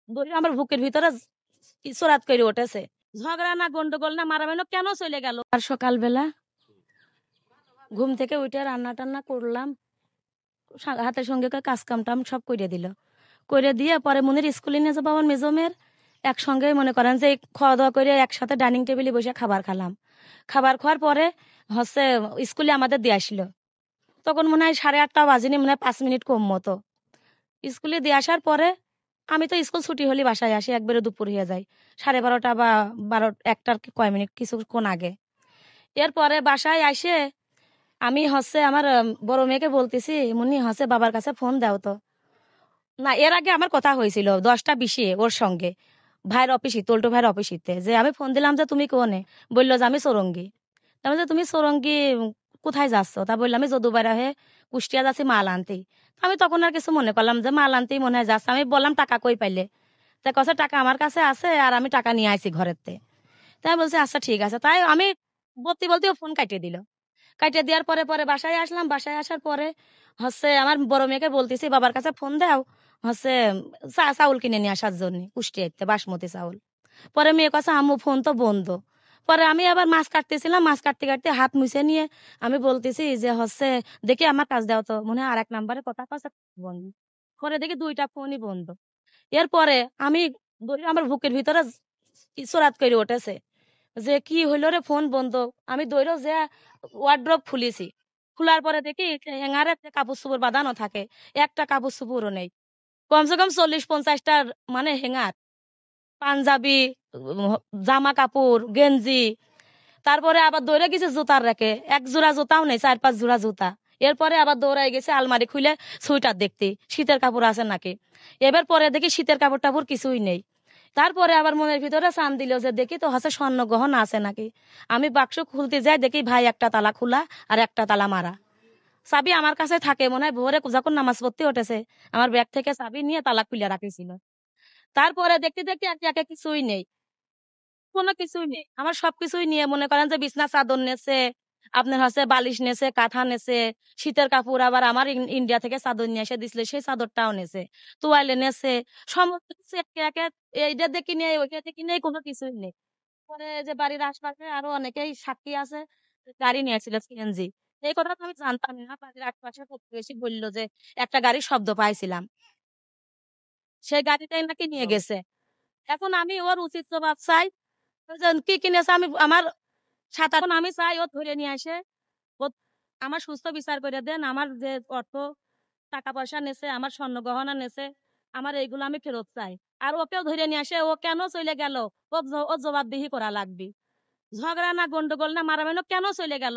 ধরে আমার বুকের ভিতরে চোরাত করে উঠেছে। ঝগড়া না গন্ডগোল না মারামারি কেন চলে গেল। আর সকালবেলা ঘুম থেকে উঠে রান্না টান্না করলাম, হাতের সঙ্গে কাজ কাম টাম সব করে দিল। করে দিয়ে পরে মনের স্কুলে নিয়ে যাবো আমার মেজমের, একসঙ্গে মনে করেন যে খাওয়া দাওয়া করে একসাথে ডাইনিং টেবিলে বসে খাবার খেলাম। খাবার খাওয়ার পরে হচ্ছে স্কুলে আমাদের দিয়ে আসলো। তখন মনে হয় 8:30 বাজেনি, মনে হয় 5 মিনিট কম মতো। স্কুলে দিয়ে আসার পরে আমি তো স্কুল ছুটি হলে বাসায় আসি, একবারে দুপুর হয়ে যায়, 12:30 বা 1টার কয় মিনিট কিছুক্ষণ আগে। এরপরে বাসায় আসে আমি হচ্ছে আমার বড় মেয়েকে বলতেছি, মুন্নি হচ্ছে বাবার কাছে ফোন দাও তো। না, এর আগে আমার কথা হয়েছিল 10টা 20-এ ওর সঙ্গে, ভাইয়ের অফিসে, তোল্টো ভাইয়ের অফিসিতে, যে আমি ফোন দিলাম যে তুমি কোনে, বললো যে আমি চৌরঙ্গি। তার যে তুমি চৌরঙ্গি কোথায় যাচ্ছ, তা বললাম আমি যদুবাইরা হয়ে কুষ্টিয়া যাচ্ছি মাল আনতেই। আমি তখন আর কিছু মনে করলাম যে মাল আনতেই মনে হয় যাচ্ছে। আমি বললাম টাকা কই পাইলে, তা কছে টাকা আমার কাছে আছে আর আমি টাকা নিয়ে আইছি ঘরেতে। তাই বলছে আচ্ছা ঠিক আছে। তাই আমি বলতে বলতে ও ফোন কাটিয়ে দিল। কাটিয়ে দেওয়ার পরে পরে বাসায় আসলাম। বাসায় আসার পরে হচ্ছে আমার বড় মেয়েকে বলতেছি বাবার কাছে ফোন দাও, হচ্ছে চাউল কিনে নিয়ে আসার জন্য কুষ্টিয়াতে বাসমতি চাউল। পরে মেয়ে কাছে আম্মু ফোন তো বন্ধ। পরে আমি আবার মাছ কাটতেছিলাম, মাছ কাটতে কাটতে হাত মুছে নিয়ে আমি বলতেছি যে হচ্ছে দেখি আমার কাজ দাও তো, মনে হয় আরেক নাম্বারে কথা কথা বন্ধ। পরে দেখি 2টা ফোনই বন্ধ। এরপরে আমি আমার বুকের ভিতরে চোরাত করে উঠেছে যে কি হইলো রে, ফোন বন্ধ। আমি দৌড়ো যে ওয়ার্ড্রপ খুলেছি। খোলার পরে দেখি হ্যাঙ্গারে কাপড় চোপড় বাঁধানো থাকে, একটা কাপড় চোপড়ও নেই। কমসে কম 40-50টার মানে হ্যাঙ্গার, পাঞ্জাবি, উম, জামা কাপড়, গেঞ্জি। তারপরে আবার দৌড়ে গেছে জুতার রেখে, 1 জোড়া জুতাও নেই, 4-5 জোড়া জুতা। এরপরে আবার দৌড়াই গেছে আলমারি খুলে সুইটার দেখতে শীতের কাপড় আছে নাকি। এবার পরে দেখি শীতের কাপড় টাপড় কিছুই নেই। তারপরে আবার মনের ভিতরে চান দিল যে দেখি তো হাসে স্বর্ণ গহনা আছে নাকি। আমি বাক্স খুলতে যাই, দেখি ভাই একটা তালা খোলা আর একটা তালা মারা। চাবি আমার কাছে থাকে, মনে হয় ভোরে যখন নামাজ পড়তে উঠেছে আমার ব্যাগ থেকে চাবি নিয়ে তালা খুলে রাখেছিল। তারপরে দেখতে দেখতে এক জায়গায় কিছুই নেই, কোনো কিছুই নেই। আমার সবকিছুই নিয়ে মনে করেন যে বিছনা চাদর নেছে, আপনার হচ্ছে বালিশ নেছে, কাঁথা নেছে, শীতের কাপড় আবার আমার ইন্ডিয়া থেকে চাদর নিয়ে এসে দিছিল, সেই চাদরটাও নেছে, তোয়ালে নেছে, সমস্ত কিছু একে একে এইটা দেখি নেই ওইটা দেখি নেই, কোনো কিছুই নেই। পরে যে বাড়ির আশপাশে আরো অনেকেই সাক্ষী আছে, গাড়ি নিয়েছিল সিএনজি। এই কথা তো আমি জানতাম না, বাড়ির আশপাশে প্রতিবেশী বললো যে একটা গাড়ির শব্দ পাইছিলাম, সেই গাড়িটাই নাকি নিয়ে গেছে। এখন আমি ওর উচিত জবাব চাই, কি কিনেছে আমি আমার সাত আট, আমি চাই ও ধরে নিয়ে আসে, ও আমার সুস্থ বিচার করে দেন। আমার যে অর্থ টাকা পয়সা নেছে, আমার স্বর্ণ গহনা নেছে, আমার এইগুলো আমি ফেরত চাই। আর ওকেও ধরে নিয়ে আসে, ও কেন চলে গেল ও জবাবদিহি করা লাগবে। ঝগড়া না গন্ডগোল না মারামারি কেন চলে গেল।